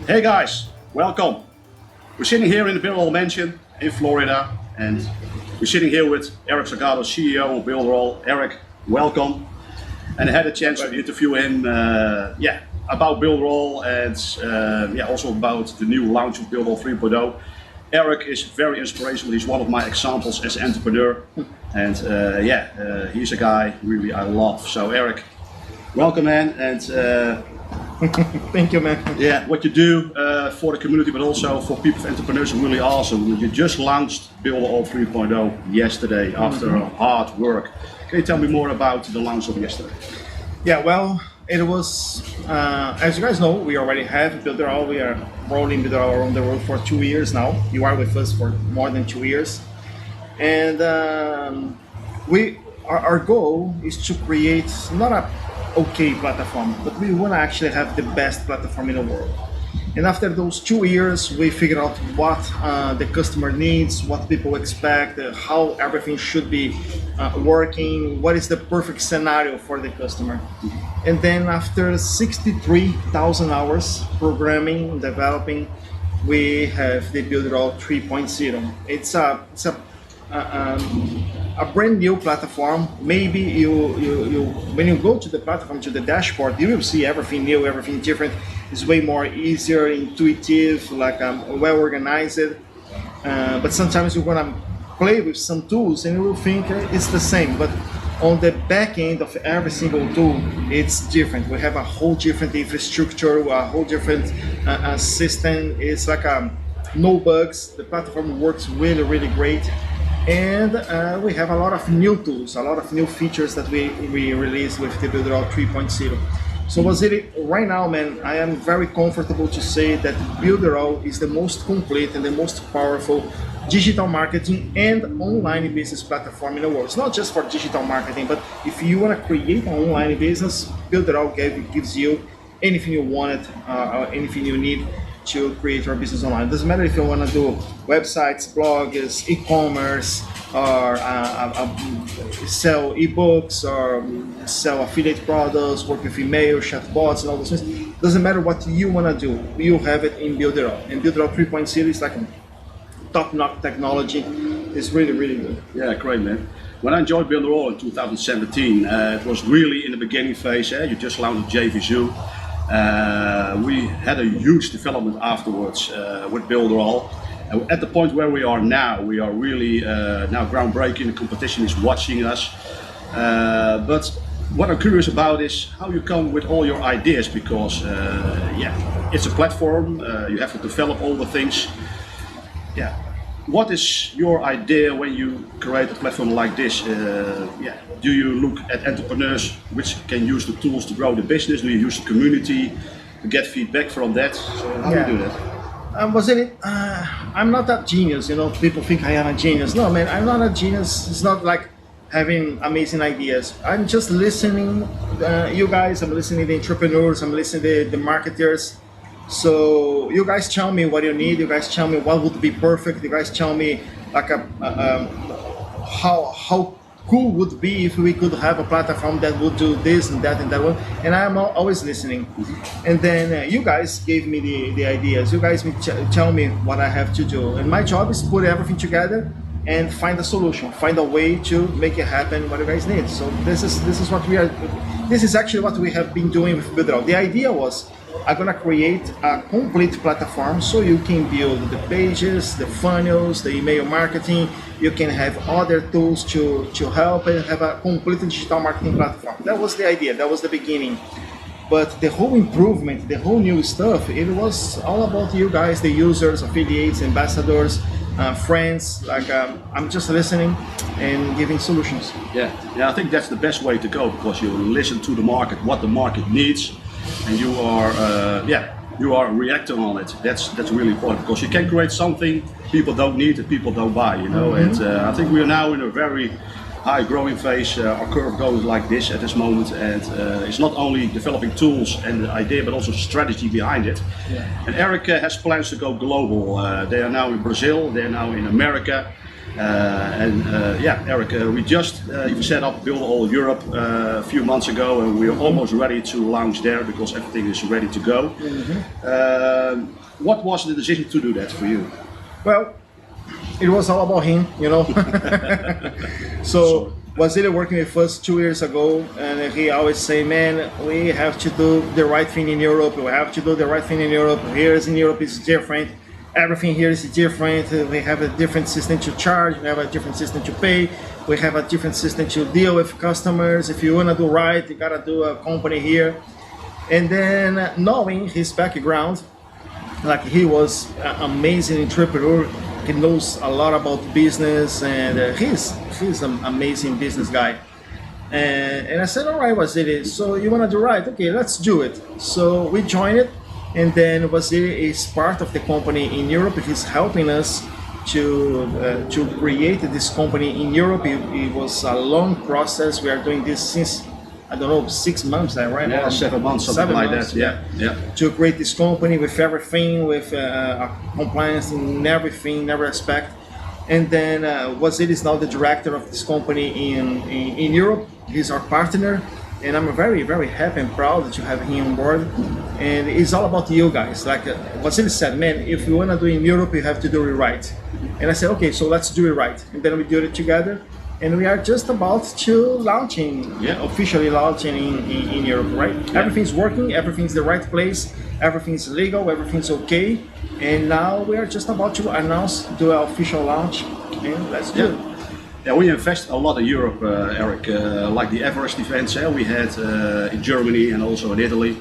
Hey guys, welcome. We're sitting here in the Builderall mansion in Florida, and we're sitting here with Erick Salgado, CEO of Builderall. Erick, welcome. And I had a chance to interview him, about Builderall and also about the new launch of Builderall 3.0. Erick is very inspirational. He's one of my examples as an entrepreneur, and he's a guy really I love. So Erick, welcome, man, and thank you, man. yeah, what you do for the community, but also for people, entrepreneurs, is really awesome. You just launched Builderall 3.0 yesterday after hard work. Can you tell me more about the launch of yesterday? Yeah, well, it was, as you guys know, we already have Builderall. We are rolling Builderall around the world for 2 years now. You are with us for more than 2 years. And our goal is to create not a okay platform, but we want to actually have the best platform in the world. And after those 2 years, we figured out what the customer needs, what people expect, how everything should be working, what is the perfect scenario for the customer. And then after 63,000 hours programming, developing, we have the Builderall 3.0. It's a brand new platform. Maybe you when you go to the platform, to the dashboard, you will see everything new, everything different. It's way more easier, intuitive, like well organized. But sometimes you're gonna play with some tools and you will think it's the same. But on the back end of every single tool, it's different. We have a whole different infrastructure, a whole different system. It's like no bugs. The platform works really, really great. And we have a lot of new tools, a lot of new features that we released with the Builderall 3.0. So right now, man, I am very comfortable to say that Builderall is the most complete and the most powerful digital marketing and online business platform in the world. It's not just for digital marketing, but if you want to create an online business, Builderall gives you anything you want, anything you need to create your business online. It doesn't matter if you want to do websites, blogs, e-commerce, or sell ebooks, or sell affiliate products, work with email, chatbots, and all those things. Doesn't matter what you want to do, you have it in Builderall. And Builderall 3.0 is like a top-notch technology. It's really, really good. Yeah, great, man. When I joined Builderall in 2017, it was really in the beginning phase. You just launched JVZoo. We had a huge development afterwards with Builderall. At the point where we are now, we are really now groundbreaking. The competition is watching us. But what I'm curious about is how you come with all your ideas, because it's a platform. You have to develop all the things. Yeah. What is your idea when you create a platform like this? Do you look at entrepreneurs which can use the tools to grow the business? Do you use the community to get feedback from that? So how do you do that? I'm not that genius, people think I am a genius. No, man, I'm not a genius. It's not like having amazing ideas. I'm just listening, you guys, I'm listening to the entrepreneurs, I'm listening to the marketers. So you guys tell me what you need, you guys tell me what would be perfect, you guys tell me like how cool would be if we could have a platform that would do this and that one, and I am always listening. And then you guys gave me the ideas, you guys tell me what I have to do, and my job is to put everything together and find a solution, find a way to make it happen what you guys need. So this is actually what we have been doing with Builderall. The idea was, I'm gonna create a complete platform so you can build the pages, the funnels, the email marketing. You can have other tools to help and have a complete digital marketing platform. That was the idea, that was the beginning. But the whole improvement, the whole new stuff, it was all about you guys, the users, affiliates, ambassadors, friends. Like I'm just listening and giving solutions. Yeah, I think that's the best way to go, because you listen to the market, what the market needs. And you are reacting on it. That's really important, because you can create something people don't need and people don't buy, And I think we are now in a very high growing phase. Our curve goes like this at this moment, and it's not only developing tools and the idea, but also strategy behind it. Yeah. And Erick has plans to go global. They are now in Brazil, they are now in America. Erick, we just set up Builderall Europe a few months ago, and we're almost ready to launch there because everything is ready to go. What was the decision to do that for you? Well, it was all about him, you know. So Vasily working with us 2 years ago, and he always say, man, we have to do the right thing in Europe. We have to do the right thing in Europe. Here in Europe is different. Everything here is different. We have a different system to charge. We have a different system to pay. We have a different system to deal with customers. If you want to do right, you got to do a company here. And then knowing his background, like he was an amazing entrepreneur. He knows a lot about business, and he's an amazing business guy. And I said, all right, Vasily, so you want to do right? Okay, let's do it. So we joined it, and then Vasily is part of the company in Europe. He's helping us to create this company in Europe. It was a long process. We are doing this since, I don't know, 6 months now, right? Yeah, 7 months, something like that. Yeah. To create this company with everything, with compliance in everything, in every aspect. And then Vasily is now the director of this company in Europe. He's our partner, and I'm very, very happy and proud to have him on board. And it's all about you guys. Like Vasily said, man, if you want to do it in Europe, you have to do it right. And I said, okay, so let's do it right. And then we do it together. And we are just about to officially launching in Europe, right? Yeah. Everything's working, everything's the right place, everything's legal, everything's okay. And now we are just about to do an official launch, and let's do it. Yeah, we invest a lot in Europe, Erick, like the Everest events we had in Germany and also in Italy.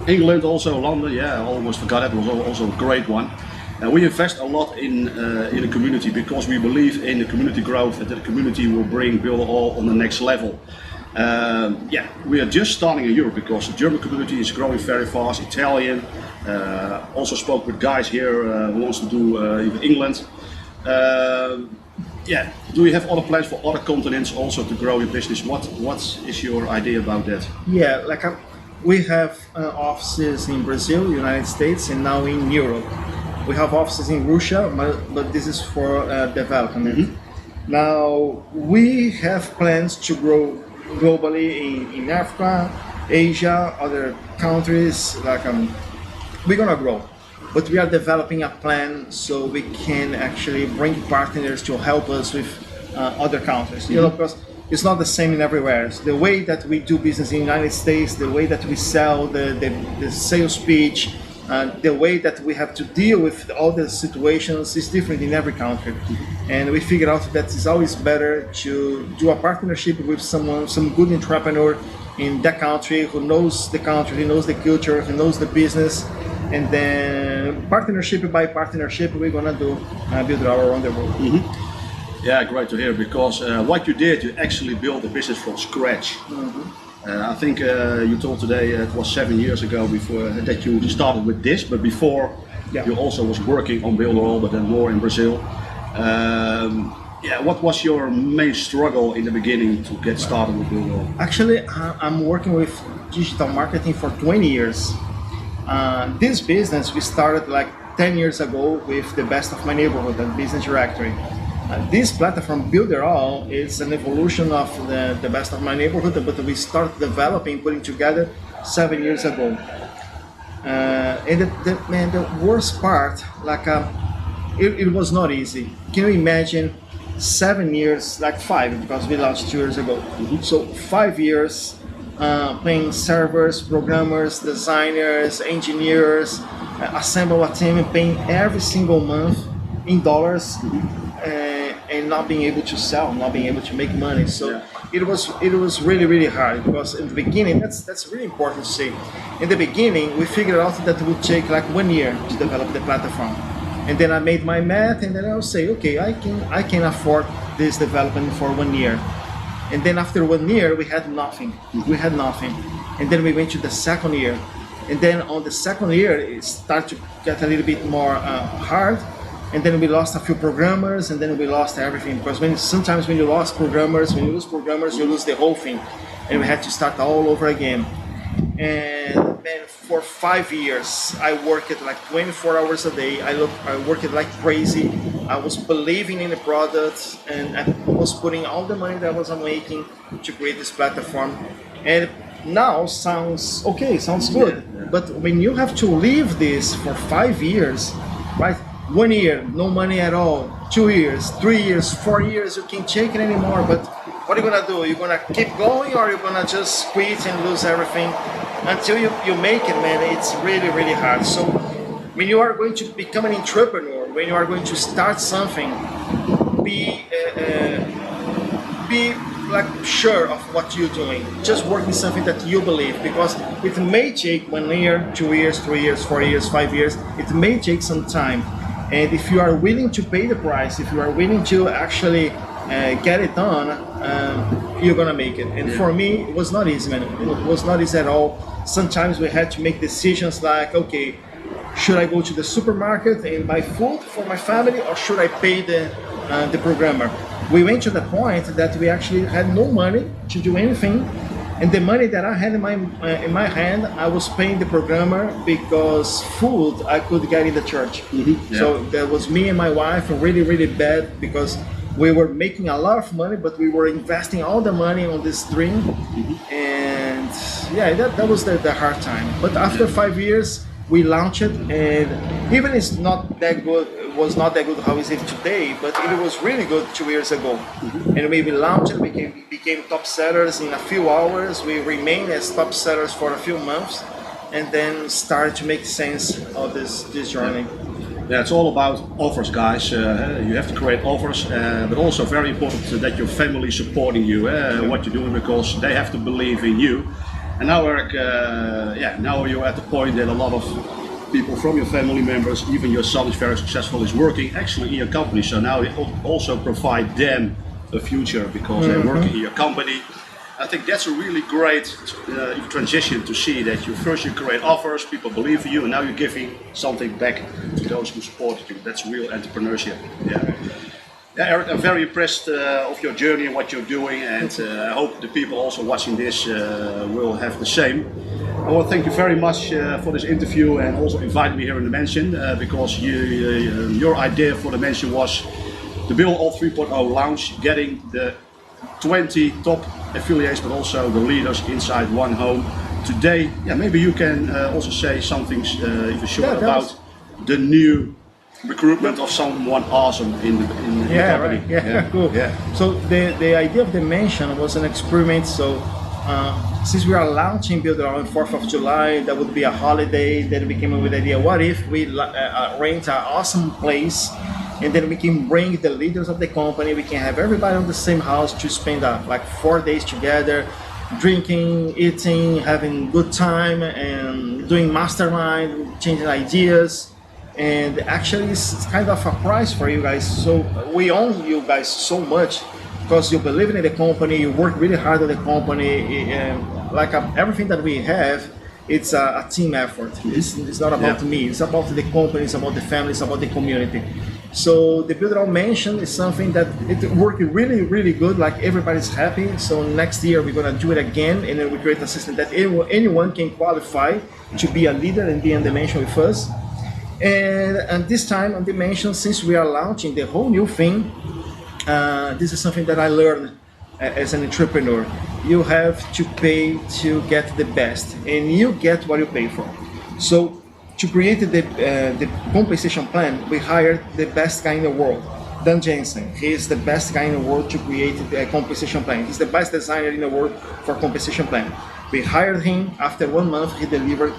England also, London, I almost forgot it, was also a great one. We invest a lot in the community because we believe in the community growth, and that the community will bring Builderall on the next level. We are just starting in Europe because the German community is growing very fast. Italian, also spoke with guys here who wants to do even England. Do you have other plans for other continents also to grow your business? What is your idea about that? Yeah, we have offices in Brazil, United States, and now in Europe. We have offices in Russia, but this is for development. Now, we have plans to grow globally in Africa, Asia, other countries. We're gonna grow, but we are developing a plan so we can actually bring partners to help us with other countries. You know, because it's not the same in everywhere. So the way that we do business in the United States, the way that we sell, the sales pitch, the way that we have to deal with all the situations is different in every country. And we figured out that it's always better to do a partnership with someone, some good entrepreneur in that country who knows the country, who knows the culture, who knows the business. And then partnership by partnership, we're gonna do Builderall around the world. Yeah, great to hear, because what you did, you actually built a business from scratch. I think you told today it was 7 years ago before that you started with this, but before you also was working on Builderall, but then more in Brazil. What was your main struggle in the beginning to get started with Builderall? Actually, I'm working with digital marketing for 20 years. This business we started like 10 years ago with the Best of My Neighborhood and Business Directory. This platform, Builderall, is an evolution of the Best of My Neighborhood, but we started developing, putting together 7 years ago. And the worst part, it was not easy. Can you imagine 7 years, like 5, because we launched 2 years ago. So 5 years paying servers, programmers, designers, engineers, assemble a team and paying every single month in dollars. And not being able to sell, not being able to make money. So it was really, really hard, because in the beginning, that's really important to say. In the beginning, we figured out that it would take like 1 year to develop the platform. And then I made my math, and then I would say, okay, I can afford this development for 1 year. And then after 1 year, we had nothing. And then we went to the second year. And then on the second year, it started to get a little bit more hard. And then we lost a few programmers, and then we lost everything, because sometimes when you lose programmers, you lose the whole thing, and we had to start all over again. And man, for 5 years, I worked like 24 hours a day. I worked like crazy. I was believing in the product, and I was putting all the money that I was making to create this platform. And now sounds okay, sounds good. Yeah. But when you have to leave this for 5 years, right? 1 year, no money at all. 2 years, 3 years, 4 years, you can't take it anymore. But what are you gonna do? You're gonna keep going, or you're gonna just quit and lose everything? Until you make it, man, it's really, really hard. So when you are going to become an entrepreneur, when you are going to start something, be like sure of what you're doing. Just work in something that you believe, because it may take 1 year, 2 years, 3 years, 4 years, 5 years. It may take some time. And if you are willing to pay the price, if you are willing to actually get it done, you're gonna make it. And for me, it was not easy, man. It was not easy at all. Sometimes we had to make decisions like, okay, should I go to the supermarket and buy food for my family, or should I pay the programmer? We went to the point that we actually had no money to do anything, and the money that I had in my hand, I was paying the programmer, because food I could get in the church. So that was me and my wife, really, really bad, because we were making a lot of money, but we were investing all the money on this dream. And yeah, that was the hard time. But after 5 years, we launched it, and even it's not that good, it was not that good how is it today, but it was really good 2 years ago. And we launched it, we became top sellers in a few hours. We remained as top sellers for a few months, and then started to make sense of this journey. Yeah, it's all about offers, guys. You have to create offers, but also very important that your family is supporting you, what you're doing, because they have to believe in you. And now, Erick, now you're at the point that a lot of people from your family members, even your son is very successful, is working actually in your company. So now you also provide them a future because they're working in your company. I think that's a really great transition to see that you create offers, people believe in you, and now you're giving something back to those who support you. That's real entrepreneurship. Yeah, Erick, I'm very impressed of your journey and what you're doing, and I hope the people also watching this will have the same. I want to thank you very much for this interview, and also inviting me here in the Mansion, because your idea for the Mansion was the Builderall 3.0 launch, getting the 20 top affiliates, but also the leaders inside one home. Today, maybe you can also say something, if you're about the new recruitment of someone awesome in the company. Right. Cool. So the idea of the Mansion was an experiment. So since we are launching Builderall on 4th of July, that would be a holiday. Then we came up with the idea, what if we rent an awesome place, and then we can bring the leaders of the company, we can have everybody in the same house to spend like 4 days together, drinking, eating, having good time, and doing mastermind, changing ideas. And actually it's kind of a prize for you guys. So we own you guys so much because you believe in the company, you work really hard at the company, and everything that we have, it's a team effort. It's not about me, it's about the company, it's about the family, it's about the community. So the Builderall Mansion is something that it worked really, really good, like everybody's happy. So next year we're gonna do it again, and then we create a system that anyone can qualify to be a leader and be in the Mansion with us. And this time on the Mansion, since we are launching the whole new thing, this is something that I learned as an entrepreneur. You have to pay to get the best, and you get what you pay for. So to create the compensation plan, we hired the best guy in the world, Dan Jensen. He is the best guy in the world to create the compensation plan. He's the best designer in the world for compensation plan. We hired him. After 1 month, he delivered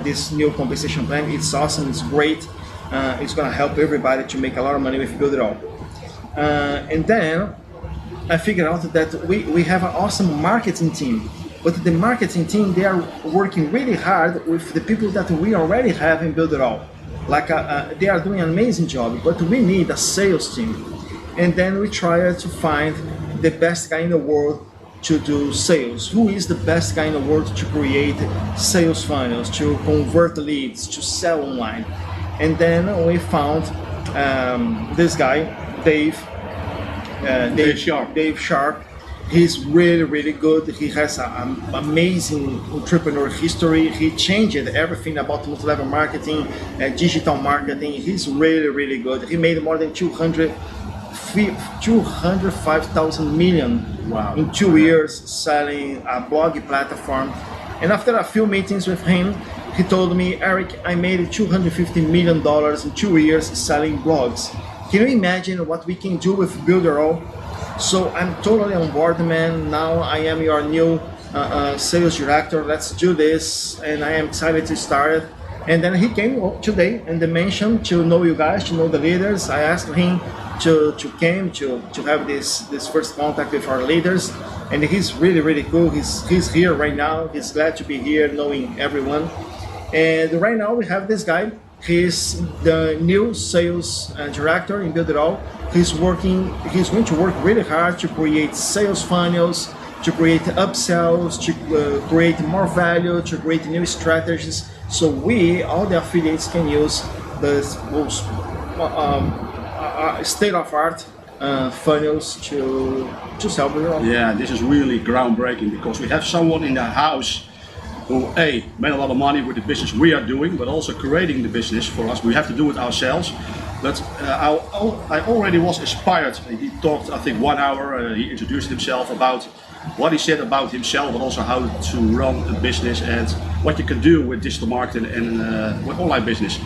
this new compensation plan. It's awesome, it's great. It's gonna help everybody to make a lot of money with Builderall. And then I figured out that we have an awesome marketing team. But the marketing team, they are working really hard with the people that we already have in Builderall. They are doing an amazing job, but we need a sales team. And then we tried to find the best guy in the world to do sales. Who is the best guy in the world to create sales funnels, to convert leads, to sell online? And then we found this guy, Dave Sharp. He's really good. He has an amazing entrepreneur history. He changed everything about multi-level marketing and digital marketing. He's really good. He made more than 205,000 million Wow. in 2 years selling a blog platform. And after a few meetings with him, he told me, Eric, I made $250 million in 2 years selling blogs. Can you imagine what we can do with Builderall? So I'm totally on board, man. Now I am your new sales director. Let's do this, and I am excited to start. And then he came today in the mention to know you guys, to know the leaders. I asked him to come to have this first contact with our leaders, and he's really cool. He's here right now. He's glad to be here, knowing everyone. And right now we have this guy. He's the new sales director in Builderall. He's going to work really hard to create sales funnels, to create upsells, to create more value, to create new strategies. So all the affiliates can use the most state-of-art funnels to sell Builderall. Yeah, this is really groundbreaking because we have someone in the house who made a lot of money with the business we are doing, but also creating the business for us. We have to do it ourselves. But I already was inspired. He talked, I think, 1 hour. He introduced himself about what he said about himself, but also how to run a business and what you can do with digital marketing and with online business.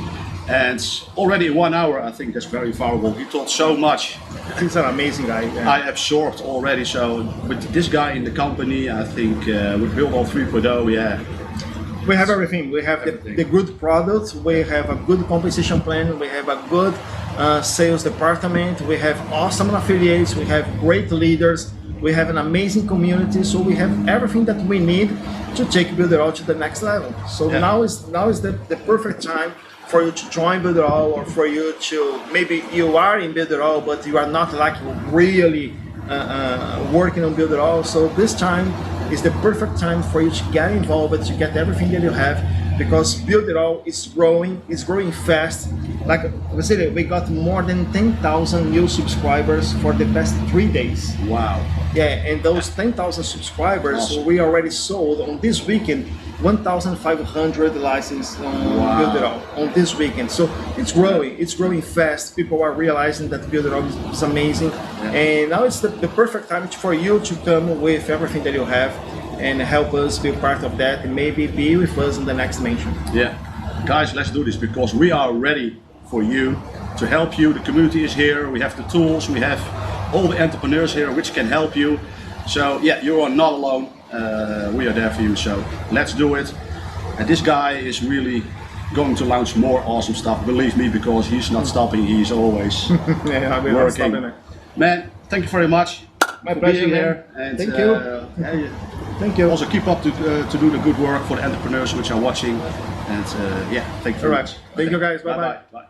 And already in 1 hour, I think that's very valuable. He taught so much. He's an amazing guy. Yeah. I absorbed already. So with this guy in the company, I think with Builderall 3.0, yeah. We have everything. We have the good product. We have a good compensation plan. We have a good sales department. We have awesome affiliates. We have great leaders. We have an amazing community. So we have everything that we need to take Builderall to the next level. So now is the perfect time for you to join Builderall, or for you to, maybe you are in Builderall but you are not like really working on Builderall. So this time is the perfect time for you to get involved, to get everything that you have, because Builderall is growing fast. Like we said, we got more than 10,000 new subscribers for the past 3 days. Wow. Yeah, and those 10,000 subscribers, Awesome. we already sold on this weekend 1,500 licenses on Builderall on this weekend. So it's growing fast. People are realizing that Builderall is amazing. And now it's the perfect time for you to come with everything that you have and help us be part of that, and maybe be with us in the next mention. Yeah, guys, let's do this because we are ready for you, to help you. The community is here. We have the tools. We have all the entrepreneurs here which can help you. So yeah, you are not alone. We are there for you. So let's do it. And this guy is really going to launch more awesome stuff. Believe me, because he's not stopping. He's always Yeah, we're not working. stopping it. Man, thank you very much. My for pleasure, being man. here. And, Thank you. Thank you. Also keep up to do the good work for the entrepreneurs which are watching. And yeah, thank you All very right. much. Thank you, guys. Bye-bye. Bye-bye. Bye.